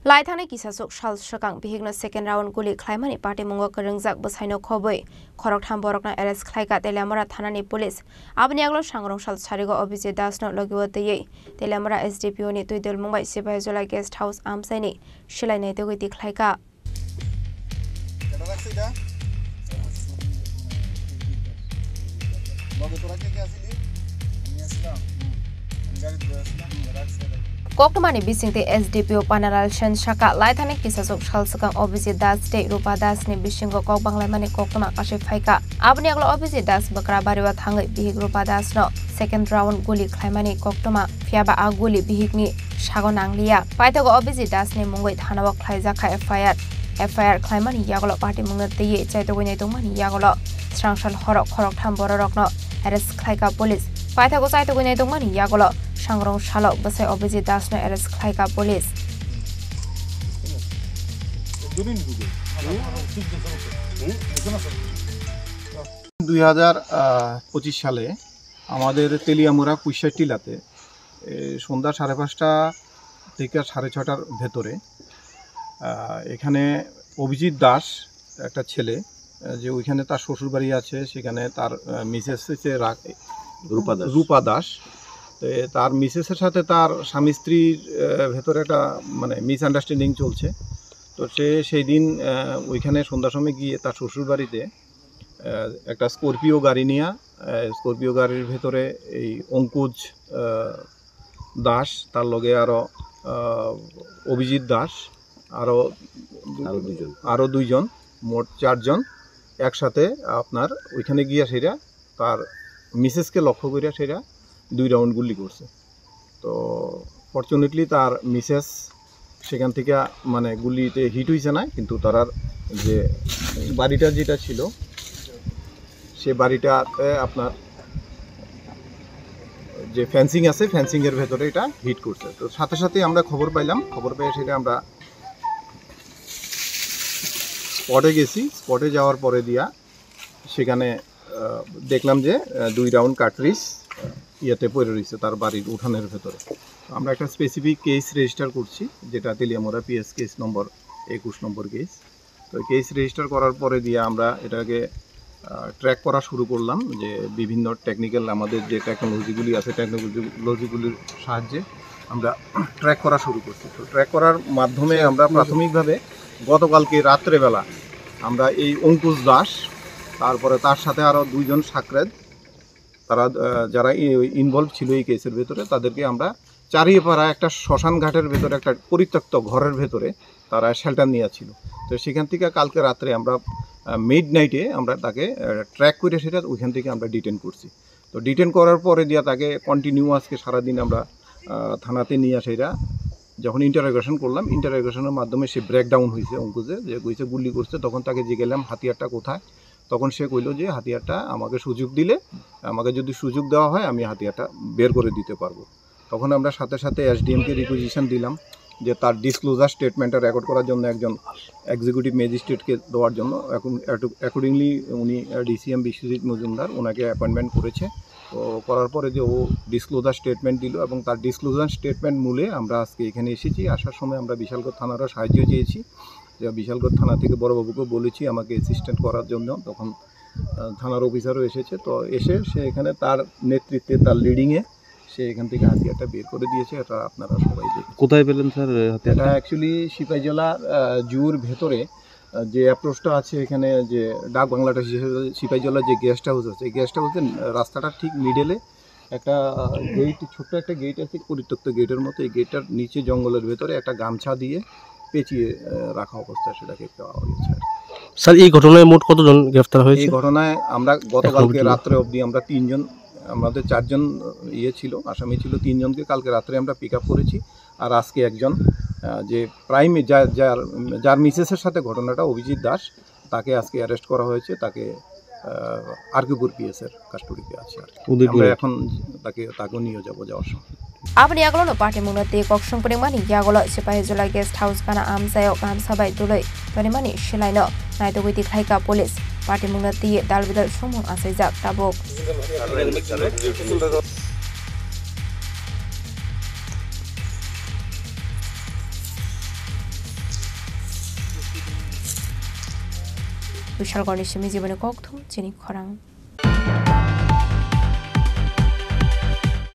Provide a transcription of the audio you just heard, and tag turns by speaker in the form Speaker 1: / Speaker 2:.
Speaker 1: Laithane kisasuk shal shakang bihigna second round guli khlaimani party mungo karengjak bsaino khoboi khorok tham borokna arrest khlaiga telamara thanani police abni aglo sangrong shal sarigo Abhijit Das no logiwo tei telamara SDPO ni tuidel mumbai Sipahijola guest house amsaini shilai nei tegoi khlaiga Koktomani bisingte SDPO Panalal Shen Shaka Laithane kisasuk shalsakang Abhijit Das te Rupa Das ni bisingo kok banglaimani koktoma kashe phaika abni aglo Abhijit Das bakra bariwa thangai bihig Rupa Das no second round guli khlaimani koktoma phiaba a guli bihigni sagon anglia paithago Abhijit Das ni mungoi thanao khlaijaka FIR khlaimani yagolo party mungna tei chaitogoi nei tongmani yagolo srangshal khorok tham bororokno arrest khlaika police paithago chaitogoi nei tongmani yagolo sangrong shalo basai Abhijit Das no arrest khlaika police
Speaker 2: 2025 সালে আমাদের তেলিয়ামুড়া কুইশা টিলাতে সন্ধ্যা 5:30 থেকে 6:30টার ভেতরে এখানে অভিজিৎ দাস একটা ছেলে যে ওইখানে তার শ্বশুর বাড়ি আছে সেখানে তার মিসেস হচ্ছে রূপা দাস তার মিসেসের সাথে তার স্বামী স্ত্রীর ভেতরে একটা মানে মিসআন্ডারস্ট্যান্ডিং চলছে তো সে সেই দিন ওইখানে সন্ধ্যার সময় গিয়ে তার শ্বশুর বাড়িতে একটা স্করপিও গাড়ি নিয়ে স্করপিও গাড়ির ভেতরে এই অঙ্কুজ দাস তার লগে আরও অভিজিৎ দাস আরও দুইজন মোট 4 জন একসাথে আপনার ওইখানে গিয়া সেটা তার মিসেসকে লক্ষ্য করিয়া সেটা 2 রাউন্ড গুলি করছে তো ফরচুনেটলি তার মিসেস সেখান থেকে মানে গুলিতে হিট হয়েছে না কিন্তু তার যে বাড়িটা যেটা ছিল সে বাড়িটাতে আপনার যে ফেন্সিং আছে ফেন্সিংয়ের ভেতরে এটা হিট করছে তো সাথে সাথে আমরা খবর পাইলাম খবর পেয়ে সেটা আমরা স্পটে গেছি স্পটে যাওয়ার পরে দিয়া সেখানে দেখলাম যে 2 রাউন্ড কাটরিজ ইয়েতে পড়ে রয়েছে তার বাড়ির উঠানের ভেতরে আমরা একটা স্পেসিফিক কেস রেজিস্টার করছি যেটা তেলিয়ামুড়া পিএস কেস নম্বর 21 নম্বর কেস তো কেস রেজিস্টার করার পরে দিয়ে আমরা এটাকে ট্র্যাক করা শুরু করলাম যে বিভিন্ন টেকনিক্যাল আমাদের যে টেকনোলজিগুলি আছে টেকনোলজিগুলির সাহায্যে আমরা ট্র্যাক করা শুরু করছি তো ট্র্যাক করার মাধ্যমে আমরা প্রাথমিকভাবে গতকালকে রাত্রেবেলা আমরা এই অঙ্কুশ দাস তারপরে তার সাথে আরও 2 জন সাকরেদ তারা যারা ইনভলভ ছিল এই কেসের ভেতরে তাদেরকে আমরা চারিয়েপাড়া একটা শ্মশান ঘাটের ভেতরে একটা পরিত্যক্ত ঘরের ভেতরে তারা শেল্টার নিয়েছিল তো সেখান থেকে কালকে রাত্রে আমরা মিডনাইটে আমরা তাকে ট্র্যাক করে সেটা ওইখান থেকে আমরা ডিটেন করছি তো ডিটেন করার পরে দিয়া তাকে কন্টিনিউ আজকে সারাদিন আমরা থানাতে নিয়ে সেটা যখন ইন্টারোগেশন করলাম ইন্টারোগেশনের মাধ্যমে সে ব্রেকডাউন হয়েছে অঙ্কুজে যে কইছে গুলি করছে তখন তাকে জিজ্ঞেলাম হাতিয়ারটা কোথায় তখন সে কইল যে হাতিয়ারটা আমাকে সুযোগ দিলে আমাকে যদি সুযোগ দেওয়া হয় আমি হাতিয়ারটা বের করে দিতে পারবো তখন আমরা সাথে সাথে এসডিএমকে রিকুইজিশন দিলাম যে তার ডিসক্লোজার স্টেটমেন্টটা রেকর্ড করার জন্য একজন এক্সিকিউটিভ ম্যাজিস্ট্রেটকে দেওয়ার জন্য এখন অ্যাকর্ডিংলি উনি ডিসিএম বিশ্বজিৎ মজুমদার ওনাকে অ্যাপয়েন্টমেন্ট করেছে তো করার পরে যে ও ডিসক্লোজার স্টেটমেন্ট দিল এবং তার ডিসক্লোজার স্টেটমেন্ট মূলে আমরা আজকে এখানে এসেছি আসার সময় আমরা বিশালগড় থানারও সাহায্য চেয়েছি যে বিশালগড় থানা থেকে বড়বাবুকে বলেছি আমাকে অ্যাসিস্ট্যান্ট করার জন্য তখন থানার অফিসারও এসেছে তো এসে সে এখানে তার নেতৃত্বে তার লিডিংয়ে সে এখান থেকে হাতিয়ারটা বের করে দিয়েছে এটা আপনারা সবাই দেখেন
Speaker 3: কোথায় পেলেন স্যার
Speaker 2: এটা অ্যাকচুয়ালি সিপাহীজলা জুর ভেতরে যে অ্যাপ্রোচটা আছে এখানে যে ডাক বাংলাটা সিপাহীজলা যে গেস্ট হাউস আছে এই গেস্ট হাউসের রাস্তাটা ঠিক মিডলে একটা গেট ছোট্ট একটা গেট আছে পরিত্যক্ত গেটের মতো এই গেটটার নিচে জঙ্গলের ভেতরে একটা গামছা দিয়ে পেঁচিয়ে রাখা অবস্থায় সেটাকে পাওয়া গেছে
Speaker 3: স্যার এই ঘটনায় মোট কতজন গ্রেফতার হয়েছে
Speaker 2: এই ঘটনায় আমরা গতকালকে রাত্রে অবধি আমরা 3 জন আমাদের 4 জন ছিল আসামি ছিল 3 জনকে কালকে রাত্রে আমরা পিক আপ করেছি আর আজকে একজন যে প্রাইম যার মিসেসের সাথে ঘটনাটা অভিজিৎ দাস তাকে আজকে অ্যারেস্ট করা হয়েছে তাকে আর্কিপুর পিএসের কাস্টডিতে আছে আর কি।
Speaker 3: উদয়পুরে।
Speaker 2: আমরা এখন তাকেও নিয়ে যাওয়ার সময়।
Speaker 1: Abni aglo no party munati kokshong primani yagolo Sipahijula guest house kana amsayo kam sabai duloi panimani shilaino naito witi khaika police party munati dalbidal sumung asaijak tabok Vishal Ganesh Mizibane Kokthum Chini Khorang